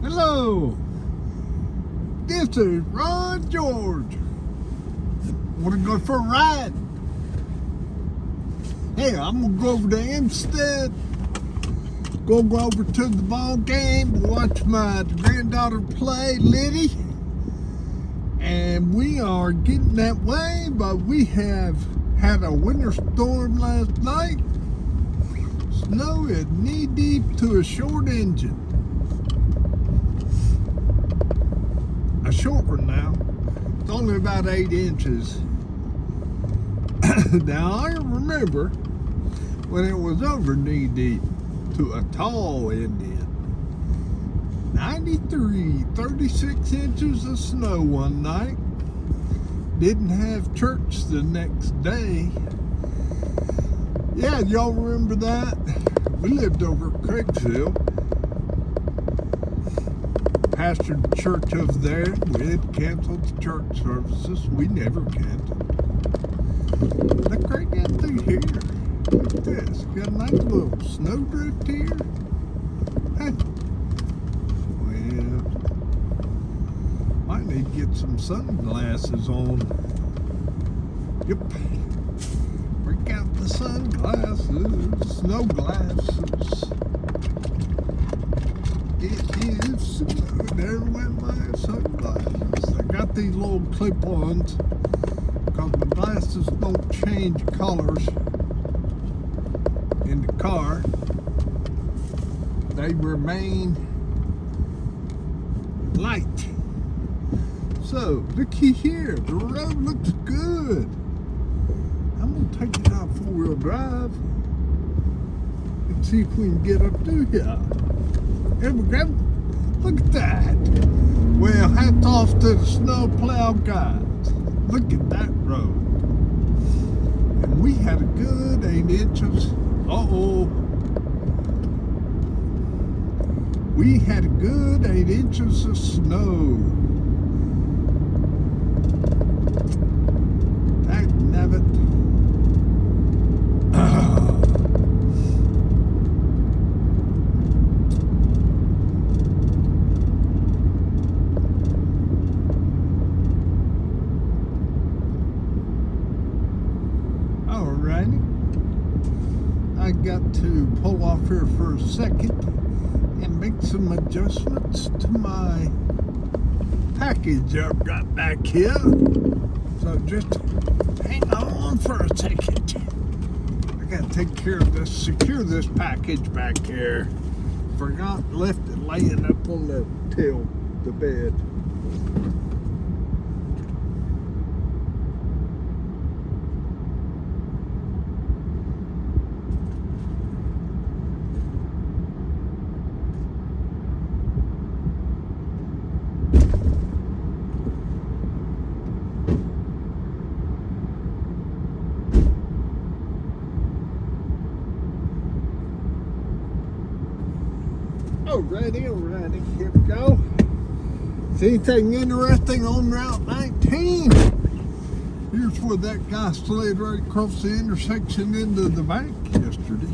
Hello, this is Ron George. Want to go for a ride? Hey, I'm gonna go over to Instead. Go over to the ball game, watch my granddaughter play, Liddy. And we are getting that way, but we have had a winter storm last night. Snow is knee deep to a short engine. A short one now. It's only about 8 inches. Now I remember when it was over knee deep to a tall Indian. 36 inches of snow one night. Didn't have church the next day. Yeah, y'all remember that? We lived over at Craigsville. Pastored the church over there. We had canceled the church services. We never canceled. Look right down through here. Look at this. Got a nice little snowdrift here. Hey. Well, might need to get some sunglasses on. Yep. Break out the sunglasses. Snow glasses. It is snow. There went my sunglasses. I got these little clip-ons because the glasses don't change colors in the car. They remain light. So, looky here. The road looks good. I'm going to take it out 4-wheel drive and see if we can get up through here. Here we go. Look at that. Well, hats off to the snowplow guys. Look at that road. And we had a good 8 inches. We had a good 8 inches of snow. Dagnabbit. Alrighty. I got to pull off here for a second and make some adjustments to my package I've got back here. So just hang on for a second. I gotta take care of this, secure this package back here. Forgot, left it laying up on the bed. Alrighty, here we go. See anything interesting on Route 19? Here's where that guy slid right across the intersection into the bank yesterday.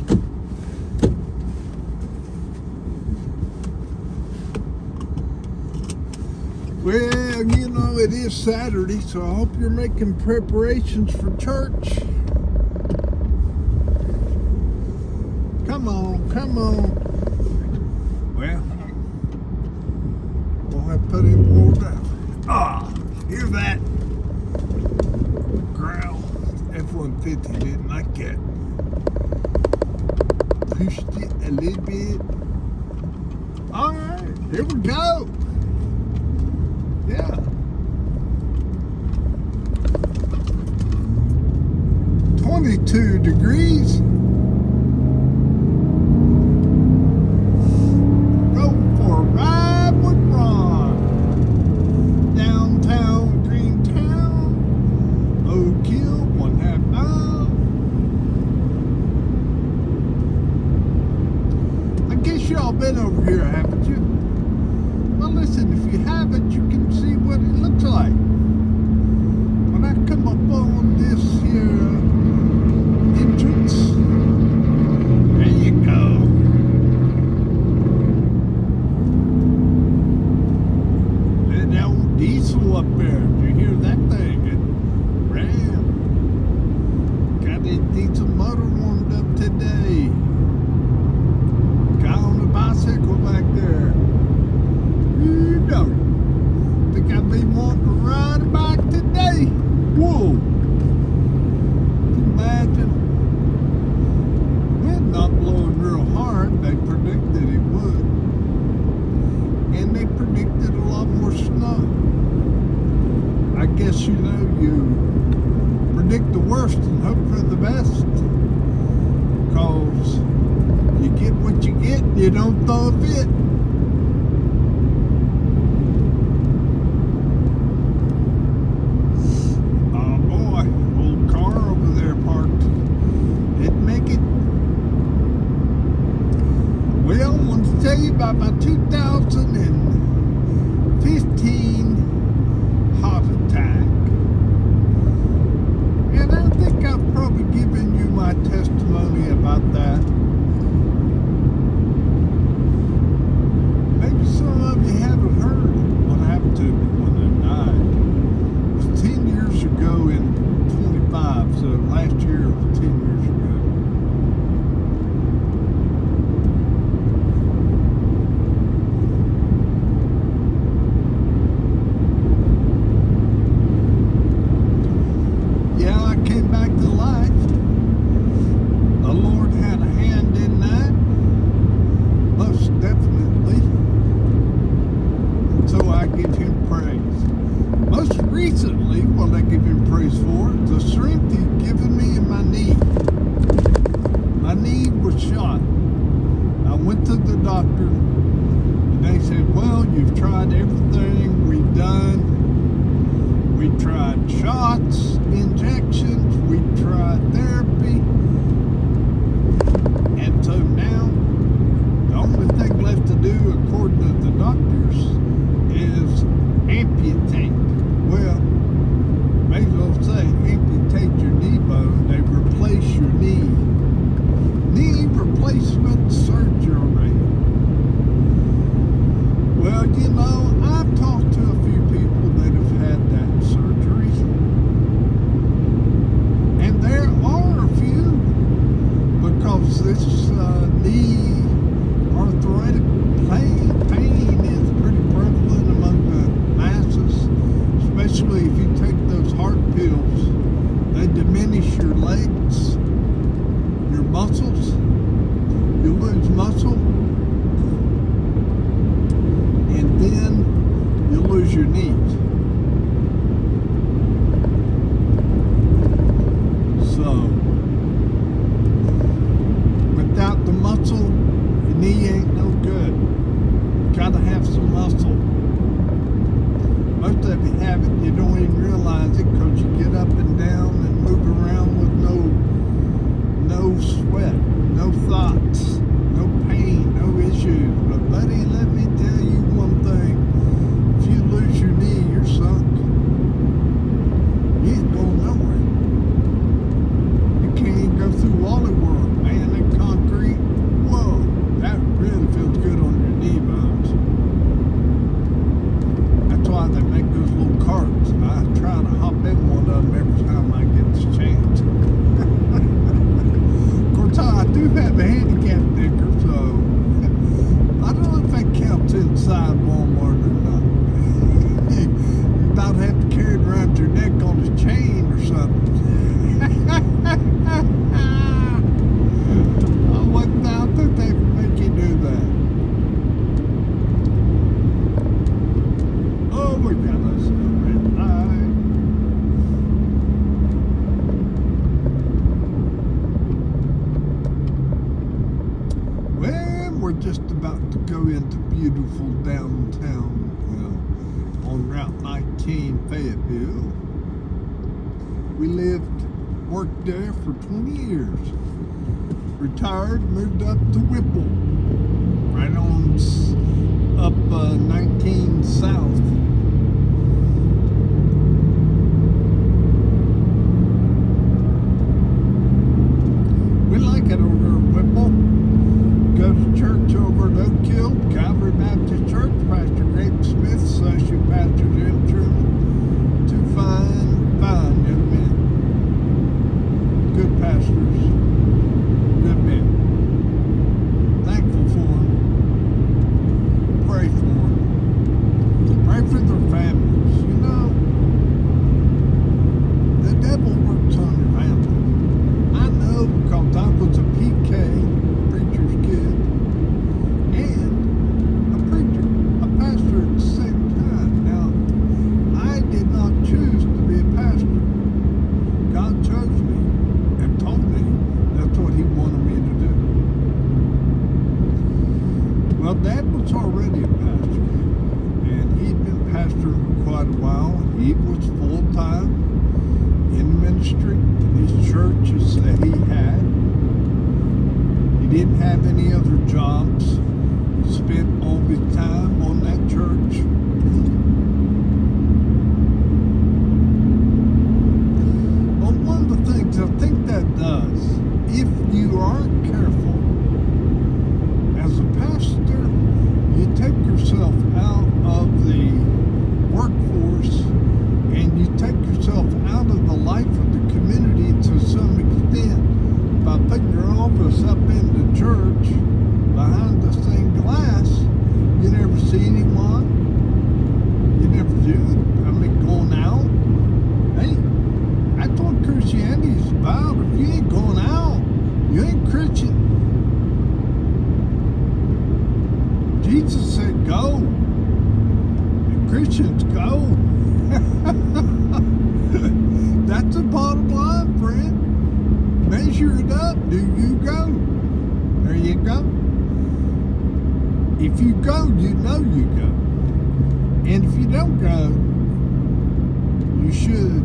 Well, you know, it is Saturday, so I hope you're making preparations for church. Come on. Well, we'll have to put in 4 drive. Hear that? Growl. F-150 didn't like that. Pushed it a little bit. Alright, here we go. Yeah. 22 degrees. Y'all been over here, haven't you? Well, listen, if you haven't, you can see what it looks like. When I come up on this here entrance, there you go. throw a fit. Oh boy, old car over there parked. Didn't make it. Well, I want to tell you about my 2015 heart attack. And I think I've probably given you my testimony about that. Maybe some of you haven't heard what happened to me when I died. It was 10 years ago in 25, so last year was 10 years ago. Recently, what I give him praise for, the strength he's given me in my knee. My knee was shot. I went to the doctor, and they said, well, you've tried everything we've done. We tried shots, injections, we tried therapy. And so now, the only thing left to do, according to the doctors, is amputate. Well, may as well say amputate your knee bone. They replace your knee. Knee replacement surgery. Well, you know, I've talked to a few people that have had that surgery. And there are a few, because this knee arthritic pain is pretty prevalent among the masses. Especially if you take those heart pills, they diminish your legs, your muscles, you lose muscle, and then you lose your knees. So, without the muscle, your knee ain't no good. You gotta have some muscle. Most of you have it, you don't even realize it, because you get up and down and move around with no sweat, no thoughts, no pain, no issues. But buddy, let me tell you one thing. If you lose your knee, you're sunk. You ain't going nowhere. You can't even go through Wally World, man. That concrete, whoa, that really feels good on your knee bones. That's why they make those little carts. I try to hop in one of them every time I get this chance. Of course, I do have a handicap sticker, so I don't know if that counts inside Walmart or not. You about have to carry it around your neck on a chain or something. I wouldn't doubt that they would make you do that. Oh, we got us a red light. Well, we're just about to go into beautiful downtown, on Route 19, Fayetteville. We worked there for 20 years. Retired, moved up to Whipple, right on up 19 South. We like it over at Whipple. Go to church over at Oak Hill, Calvary Baptist Church. Pastor Greg Smith, Associate Pastor Jim Truman. Two fine young men. Good pastors. Good men. Thankful for them. was already a pastor, and he'd been pastoring for quite a while. He was full-time in ministry in his churches that he had. He didn't have any other jobs. He spent all his time on that church. But one of the things I think that does, if you aren't careful, as a pastor, you take yourself out of the workforce and you take yourself out of the life of the community to some extent by putting your office up in the church behind the stained glass. You never see anyone. You never do. I mean, going out. Hey, that's what Christianity is about. If you ain't going out, you ain't Christian. Jesus said go. And Christians go. That's the bottom line, friend. Measure it up. Do you go? There you go. If you go, you know you go. And if you don't go, you should.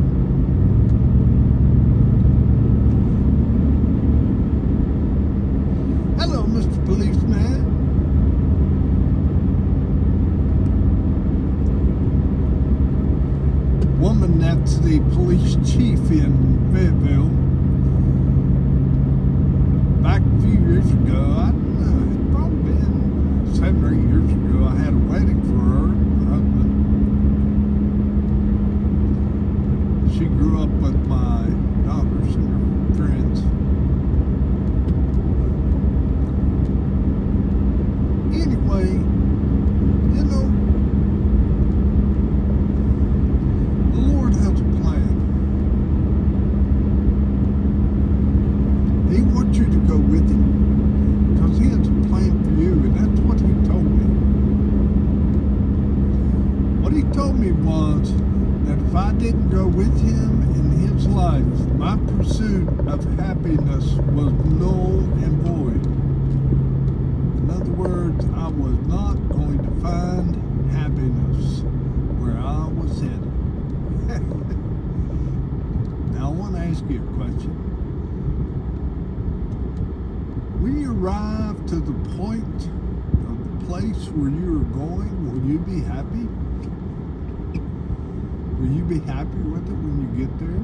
Hello, Mr. Policeman. Woman that's the police chief in Fayetteville. Back a few years ago, I don't know, it's probably been 7 or 8 years ago, I had a wedding for her husband. She grew up with my daughters and her friends. Anyway, you know, the Lord has a plan. He wants you to go with him because he has a plan for you, and that's what he told me. What he told me was that if I didn't go with him in his life, my pursuit of happiness was null and void. In other words, I was not going to find happiness where I was headed. Now I want to ask you a question. When you arrive to the point of the place where you are going, will you be happy? Will you be happy with it when you get there?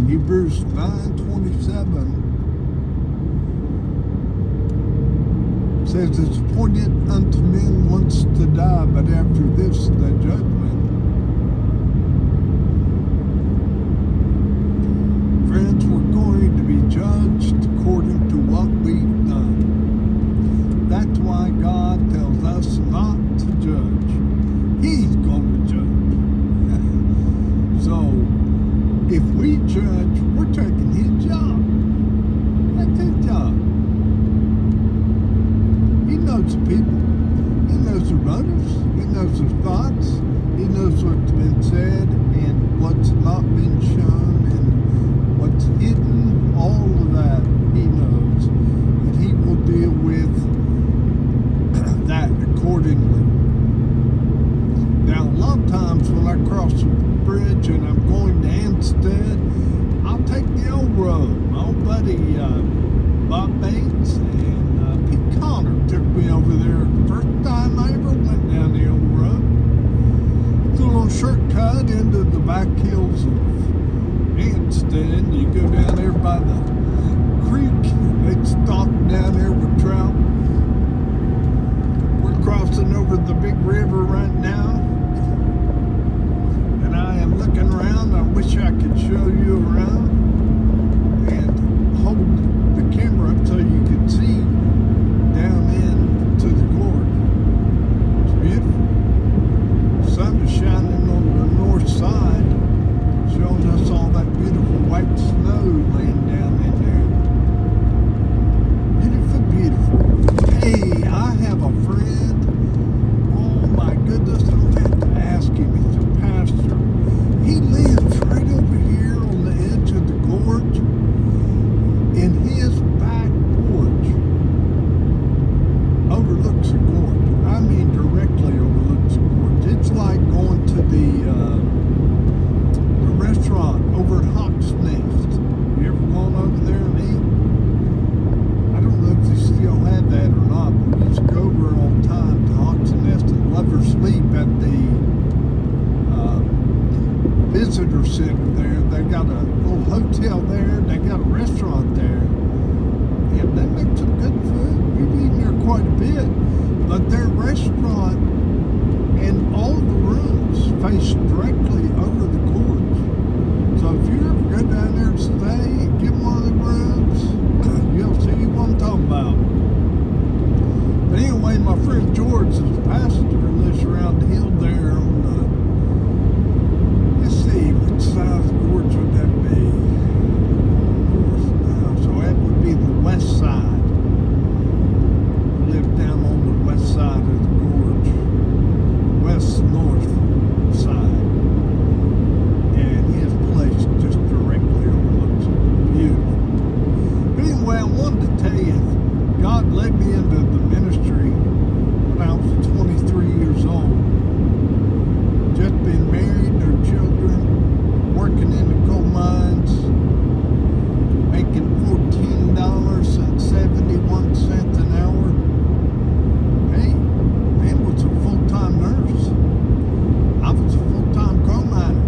Hebrews 9:27 says it's appointed unto men once to die, but after this the judgment. Friends, we're going to be judged according to what we've done. That's why God tells us not to judge. He's going to judge. So, if we judge, we're taking his job. That's his job. He knows the people. He knows the motives. He knows the thoughts. He knows what's been said and what's not been shown and what's hidden. All of that he knows. And he will deal with that accordingly. Now, a lot of times when I cross the bridge and I'm going to Anstead, I'll take the old road. My old buddy Bob Bates and Pete Connor took me over there the first time I ever went down the old road. It's a little shortcut into the back hills of Anstead. You go down there by the creek. They'd stock down there with trout. We're crossing over the big river right now. I am looking around. I wish I could show you around and hold the camera up so you could see down into the gorge. It's beautiful. The sun is shining on the north side, showing us all that beautiful white snow laying down in there. Beautiful, beautiful. Hey, I have a friend. Oh my goodness, I don't have to ask him. He's a pastor. visitor center there. They got a little hotel there. They got a restaurant there. And they make some good food. We've eaten there quite a bit. But their restaurant and all the rooms face directly over the gorge. So if you ever go down there to stay and get one of the rooms, you'll see what I'm talking about. But anyway, my friend George is a pastor and lives around the hill there on let's see, which side of the gorge would that be? So that would be the west side. We live down on the west side of the gorge. West-north side. And his place just directly overlooks it. Beautiful. But anyway, I wanted to tell you, God led me into the ministry when I was 23 years old. Just been married, no children, working in the coal mines, making $14.71 an hour. Hey, man was a full-time nurse. I was a full-time coal miner.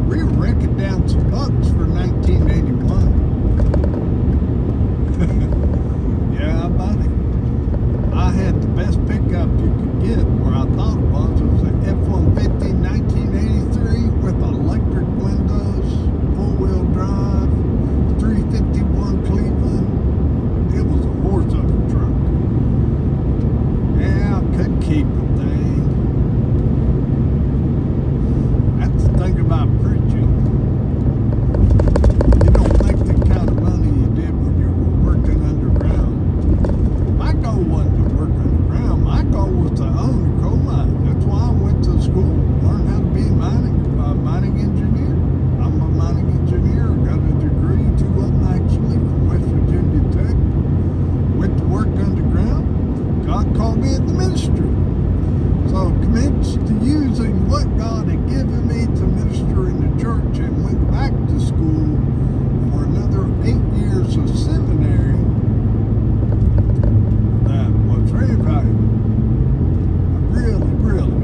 We were wrecking down some bucks for 1981. Yeah, buddy. I had the best pickup you could get where I thought it was. It was an F-150 1983 with electric windows, four-wheel drive, 351 Cleveland. It was a horse of a truck. Yeah, I could keep the thing. That's the thing about preaching. You don't make the kind of money you did when you were working underground. My goal wasn't to work underground. My goal was to own a coal mine. That's why I went to school, learned how to be a mining engineer. I'm a mining engineer. I got a degree, two of them actually, from West Virginia Tech. Went to work underground. God called me in the ministry. So I commenced to using what God had given me to minister in the church and went back to school for another 8 years of seminary. That was very valuable. Really.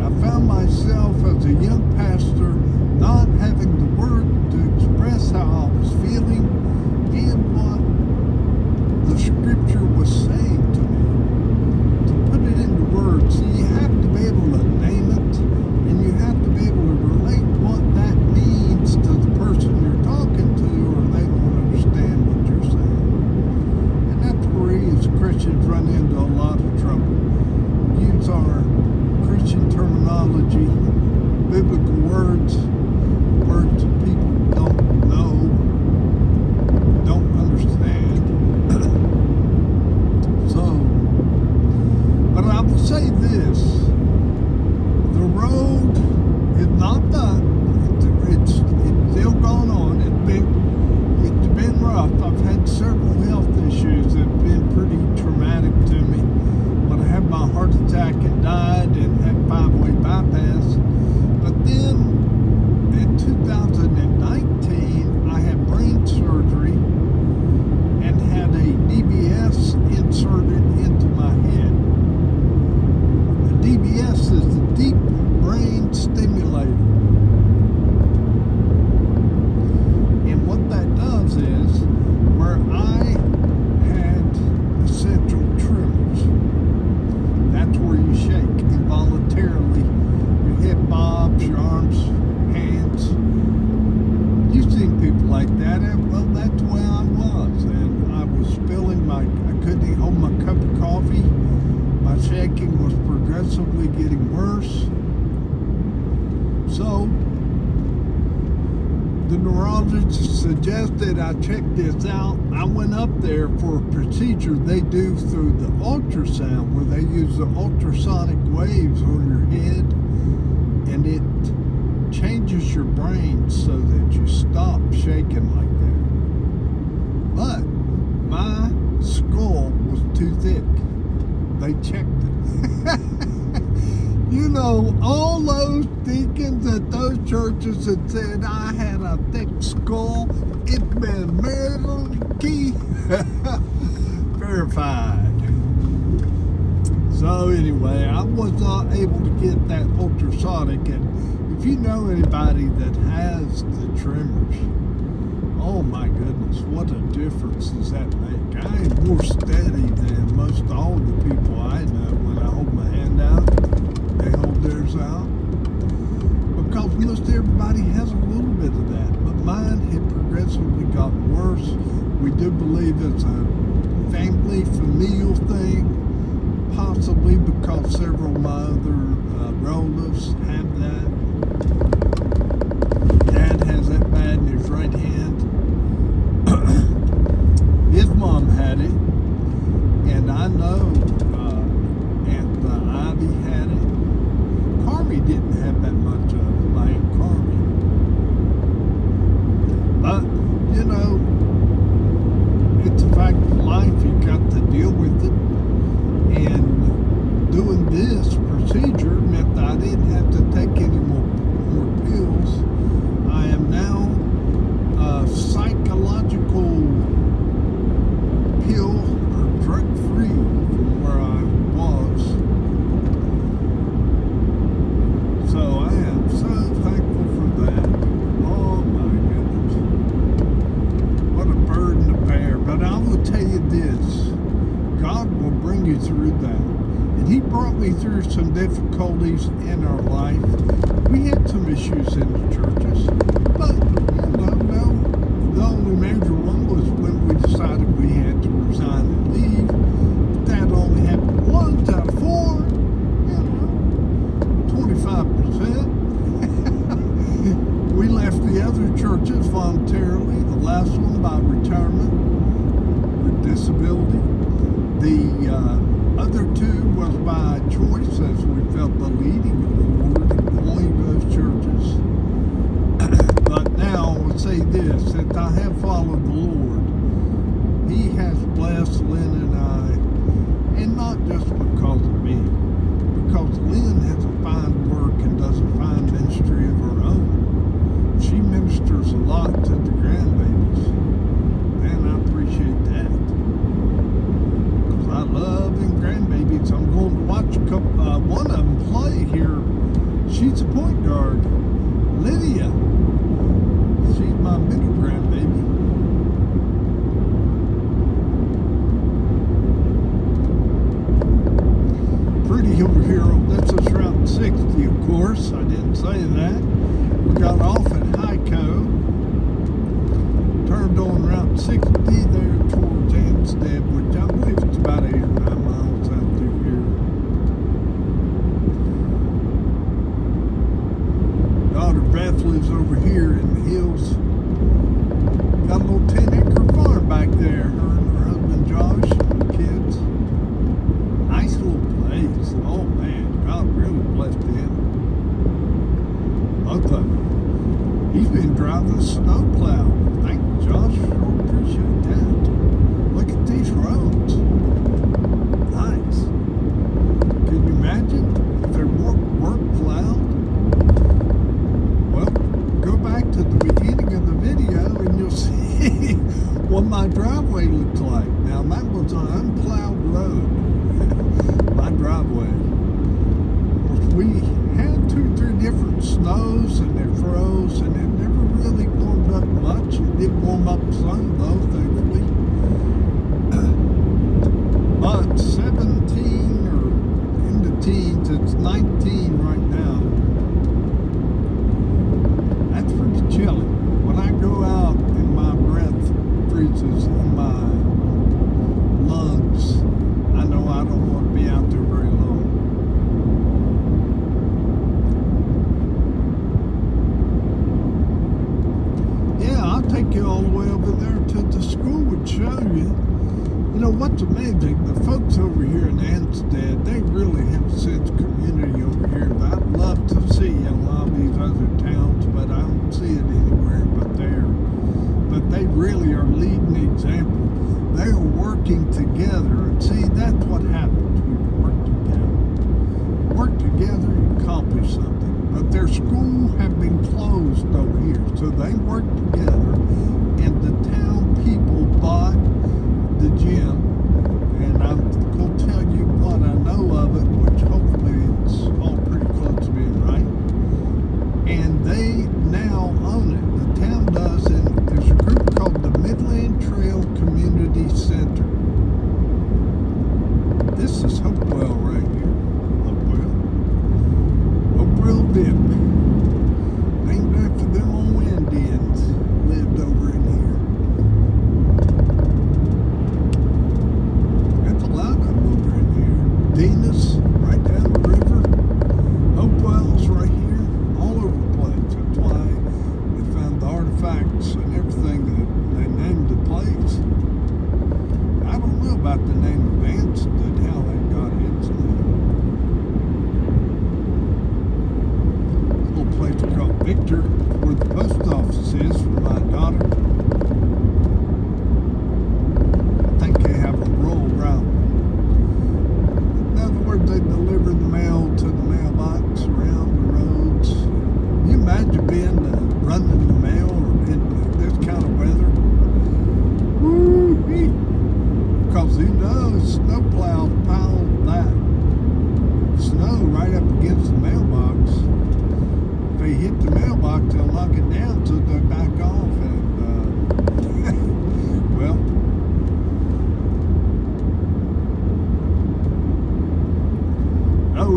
I found myself as a young pastor not having the word to express how I was feeling and what the scripture was saying to me. To put it into words, so you have to be able to name it, and you have to be able to relate what that means to the person you're talking to, or they won't understand what you're saying. And that's where we as Christians run into a lot of trouble. We use our Christian terminology, biblical words that people don't know, don't understand. So, but I will say this, the road is not done. It's still going on. It's been rough. I've had several health issues that have been pretty traumatic to me. When I had my heart attack and died and had 5-way bypass. But then in 2019, I had brain surgery and had a DBS inserted into my head. The DBS is the deep brain stimulator. And what that does is, where I had essential tremors, that's where you shake involuntarily. Your head bobs, your arms, hands. You've seen people like that, and well, that's where I was. And I was spilling I couldn't even hold my cup of coffee. My shaking was progressively getting worse. So, the neurologist suggested I check this out. I went up there for a procedure they do through the ultrasound, where they use the ultrasonic waves on your head, and it changes your brain so that you stop shaking like that. But my skull was too thick. They checked it. You know, all those deacons at those churches that said I had a thick skull, it's been medically verified. So anyway, I was not able to get that ultrasonic, and if if you know anybody that has the tremors, oh my goodness, what a difference does that make? I am more steady than most all the people I know. When I hold my hand out, they hold theirs out. Because most everybody has a little bit of that. But mine had progressively gotten worse. We do believe it's a family, familial thing. Possibly because several of my other relatives have that. Dad has that bad in his right hand. His mom had it, and I know Aunt Ivy had it. Carmi didn't have that much of it, my Aunt Carmi. But, you know, it's a fact of life. You got to deal with it. And doing this procedure meant that I didn't have to take any more pills. I am now psychological pill or drug free from where I was. So I am so thankful for that. Oh my goodness. What a burden to bear. But I will tell you this. God will bring you through that. And He brought me through some difficulties in our life. We had some issues in the churches. But, the only major one was when we decided we had to resign and leave. That only happened once out of 4. 25%. We left the other churches voluntarily. The last one by retirement with disability. The other 2 was by choice as we felt the leading of the Lord going to those churches. But now I would say this, that I have followed the Lord. He has blessed Lynn and I, and not just because of me, because Lynn has a fine work and does a fine ministry of her own. She ministers a lot to the grandbabies, and I appreciate that. Because I love them grandbabies. I'm going to watch one of them play here. She's a point guard, Lydia. She's my middle grandbaby. Pretty over here. That's us Route 60, of course. I didn't say that. We got off at Hico. Turned on Route 60 there towards Anstead, which I believe it's about 8 or 9 miles out through here. Daughter Beth lives over here in the hills. Got a little 10-acre farm back there. Her and her husband Josh and the kids. Nice little place. Oh man, God really blessed him. Both of them. He's been driving the snowplow. Thank you, Josh. Sure appreciate that. Look at these roads. Nice. Can you imagine if they weren't plowed? Well, go back to the beginning of the video and you'll see what my driveway looks like. Now, that was an unplowed road. My driveway. We had 2-3 different snows and they froze and it never really warmed up much. It did warm up some though, thankfully. But 17 or in the teens, it's 19 right now. That's pretty chilly. When I go out and my breath freezes in my lungs, I know I don't want to be out there very long. I'll take you all the way over there to the school and show you. You know what's amazing? The folks over here in Anstead, they really have a sense of community over here that I'd love to see in a lot of these other towns, but I don't see it anywhere but there. But they really are leading the example. They are working together, and see, that's what happens when you work together. Work together, you accomplish something. But their school have been closed over here, so they work together, and the town people bought the gym, and I'm going to tell you what I know of it, which hopefully it's all pretty close to being right. now own it. The town does, and there's a group called the Midland Trail Community Center. This is Hopewell right here. Hopewell Dip. Named after them old Indians lived over in here. That's a lot of them over in here. Venus, right down the river. Hopewell's right here. All over the place. That's why they found the artifacts and everything that they named the place. I don't know about the name of Ansted, how they got its name. A little place called Victor, where the post office is for my daughter. I think they have a rural route. In other words, they deliver the mail to the mailbox around the roads. Can you imagine being running the mail in this kind of weather? Woo-wee. Because you know, snowplow piled that snow right up against the mailbox. If they hit the mailbox, they'll knock it down so they back off. And, well,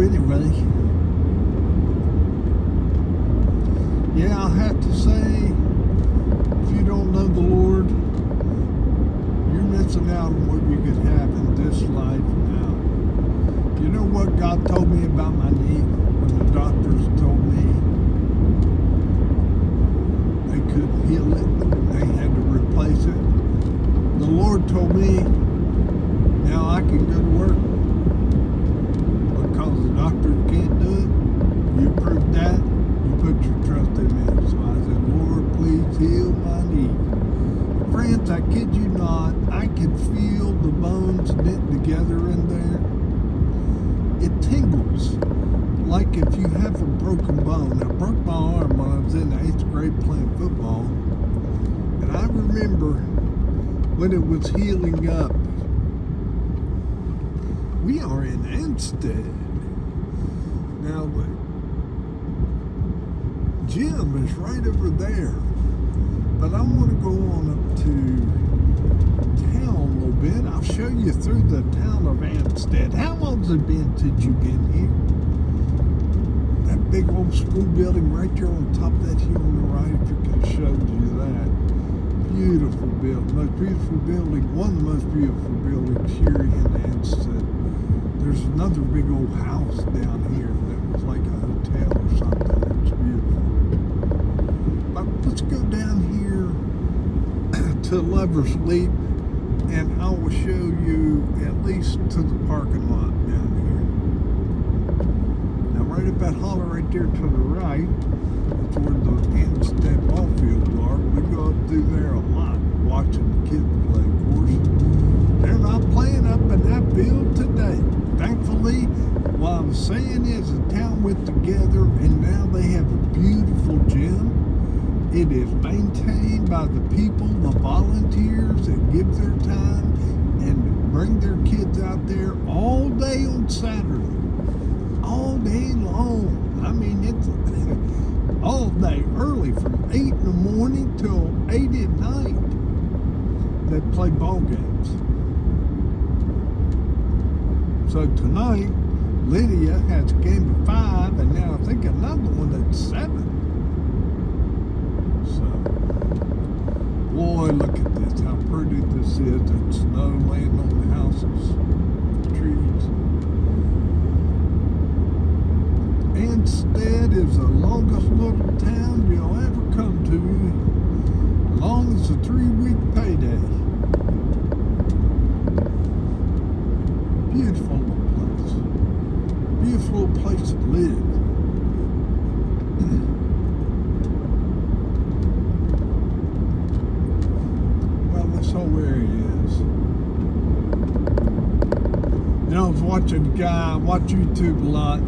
anyway. Yeah, I'll have to say, if you don't know the Lord, you're missing out on what you could have in this life now. You know what God told me about my knee when the doctors told me they couldn't heal it, they had to replace it? The Lord told me, now I can go to work because the doctor can't do it. You proved that, you put your trust in me. So I said, Lord, please heal my knee. Friends, I kid you not, I can feel the bones knit together in there. It tingles like if you have a broken bone. I broke my arm when I was in the 8th grade playing football. And I remember when it was healing up. We are in Ansted. Now, the gym is right over there. But I want to go on up to town a little bit. I'll show you through the town of Ansted. How long's it been since you've been here? That big old school building right there on top of that hill on the right, if it could have showed you that. Beautiful building. Most beautiful building. One of the most beautiful buildings here in Ansted. There's another big old house down here that was like a hotel or something. It's beautiful. Let's go down here to Lover's Leap, and I will show you at least to the parking lot down here. Now, right up that holler right there to the right, that's where the Ansted ball fields are. We go up through there a lot, watching the kids play, of course. They're not playing up in that field today. Thankfully, what I was saying is the town went together, and now they have a beautiful gym. It is maintained by the people, the volunteers that give their time and bring their kids out there all day on Saturday. All day long. I mean, it's all day early from 8 in the morning till 8 at night. They play ball games. So tonight, Lydia has a game at 5, and now I think another one at 7. Boy, look at this, how pretty this is. It's snow laying on the houses, the trees. Ansted is the longest little town you'll ever come to, as long as a 3-week payday. Beautiful little place. Beautiful little place to live. Whole area is. You know, I was watching a guy, I watch YouTube a lot.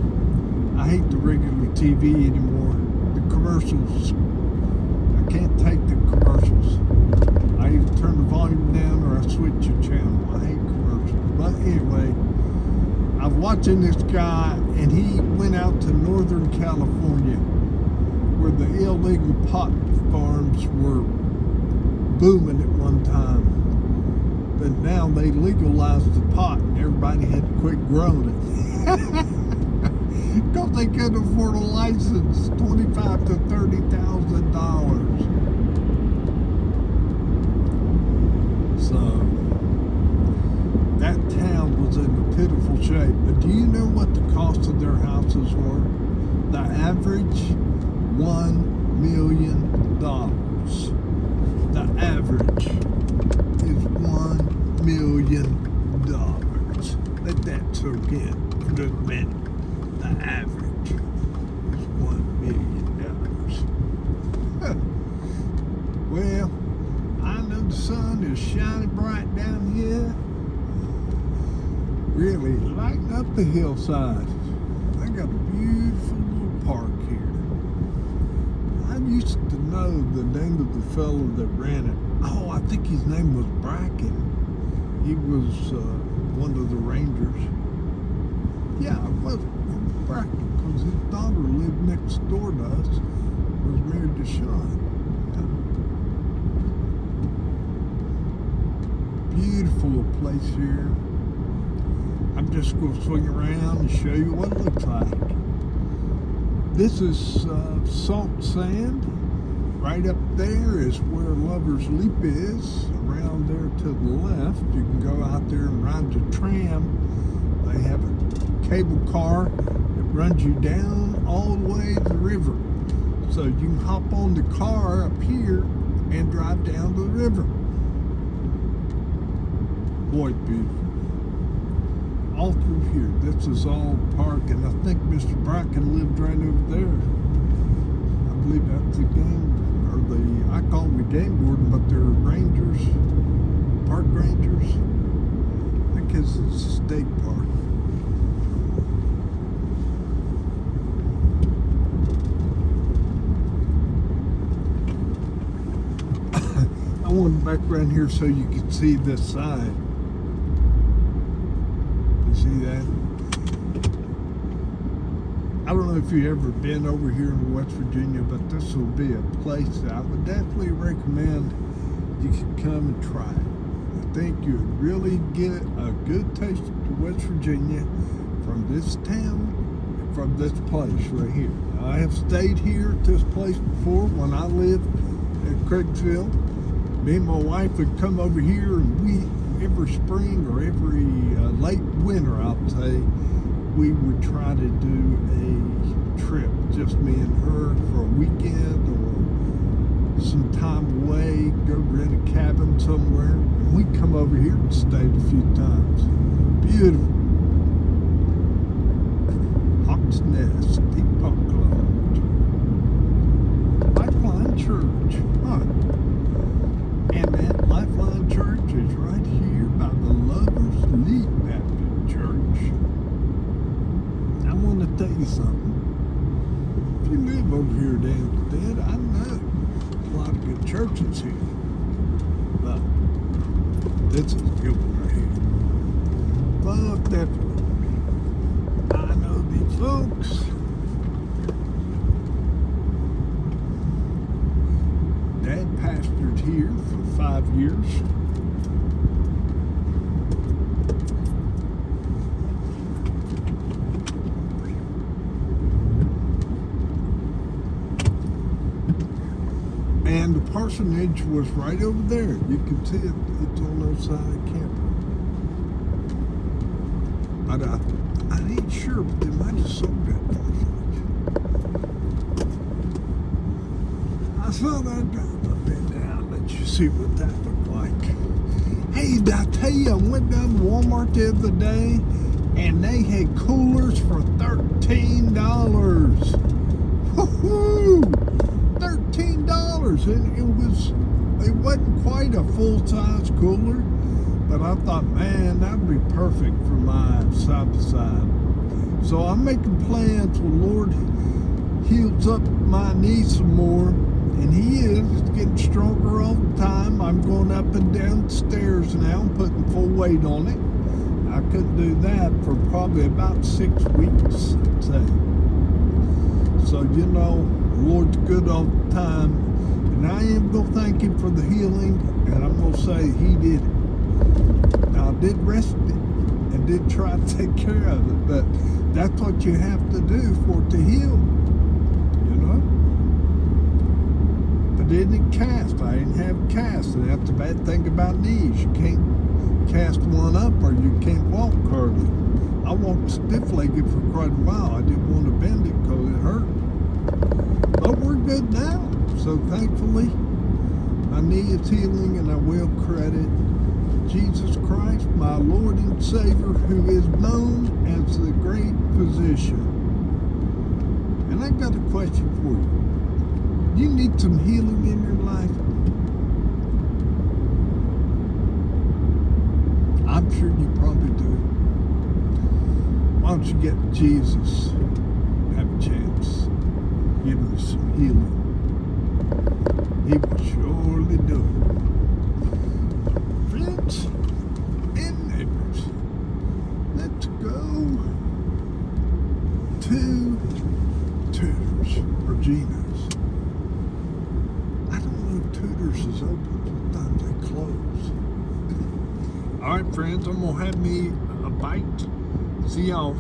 I hate the regular TV anymore. The commercials, I can't take the commercials. I either turn the volume down or I switch the channel. I hate commercials. But anyway, I'm watching this guy, and he went out to Northern California where the illegal pot farms were booming at one time. But now they legalized the pot and everybody had to quit growing it. Because they couldn't afford a license, $25,000 to $30,000. So that town was in a pitiful shape. But do you know what the cost of their houses were? The average, $1 million. The average is $1 million. Let that soak in for just a minute. The average is $1 million. Well, I know the sun is shining bright down here, really lighting up the hillside. I got a beautiful little park here. I used to know the name of the fellow that ran it. Oh, I think his name was Bracken. He was one of the rangers. Yeah, it was Bracken, because his daughter lived next door to us, was married to Sean. Beautiful little place here. I'm just going to swing around and show you what it looks like. This is salt sand. Right up there is where Lover's Leap is. Around there to the left, you can go out there and ride the tram. They have a cable car that runs you down all the way to the river. So you can hop on the car up here and drive down to the river. Boy, beautiful. All through here. This is all park, and I think Mr. Bracken lived right over there. I believe that's the game, or I call them the game warden, but they're rangers, park rangers. I guess it's a state park. I wanted back around here so you could see this side. See that? I don't know if you've ever been over here in West Virginia, but this will be a place that I would definitely recommend you should come and try it. I think you would really get a good taste of West Virginia from this town, from this place right here. Now, I have stayed here at this place before when I lived at Craigsville. Me and my wife would come over here, and every spring or every late winter, I'll say, we would try to do a trip, just me and her, for a weekend or some time away, go rent a cabin somewhere, and we'd come over here and stayed a few times. Beautiful. Hawk's Nest, Deep Parkland, Lifeline Church, and that Lifeline Church is right here by the Lover's Leap Baptist Church. I want to tell you something. If you live over here down there, I know a lot of good churches here. But this is a good one right here. But definitely, I know these folks. Dad pastored here for 5 years. And the parsonage was right over there. You can see it. It's on the other side of the campus. But I ain't sure, but they might have sold that parsonage. I saw that drive up and down. Let you see what that looked like. Hey, did I tell you, I went down to Walmart the other day, and they had coolers for $13. Woohoo! $13, and it wasn't quite a full-size cooler, but I thought, man, that would be perfect for my side-by-side. So I'm making plans when Lord heals up my knee some more, and He is. It's getting stronger all the time. I'm going up and down stairs now and putting full weight on it. I couldn't do that for probably about 6 weeks, I'd say. So, The Lord's good all the time. And I am going to thank Him for the healing, and I'm going to say He did it. Now, I did rest it and did try to take care of it, but that's what you have to do for it to heal, you know? But didn't cast. I didn't have cast, and that's the bad thing about knees. You can't cast one up or you can't walk hardly. I walked stiff-legged for quite a while. I didn't want to bend it because it hurt. But we're good now. So thankfully, my knee is healing, and I will credit Jesus Christ, my Lord and Savior, who is known as the great physician. And I got a question for you. You need some healing in your life? I'm sure you probably do. Why don't you get Jesus? Have a chance. Give him some healing. He will surely do it. Friends and neighbors, let's go to Tutors or Gina's. I don't know if Tutors is open. Sometimes they close. All right, friends, I'm going to have me a bite. See y'all.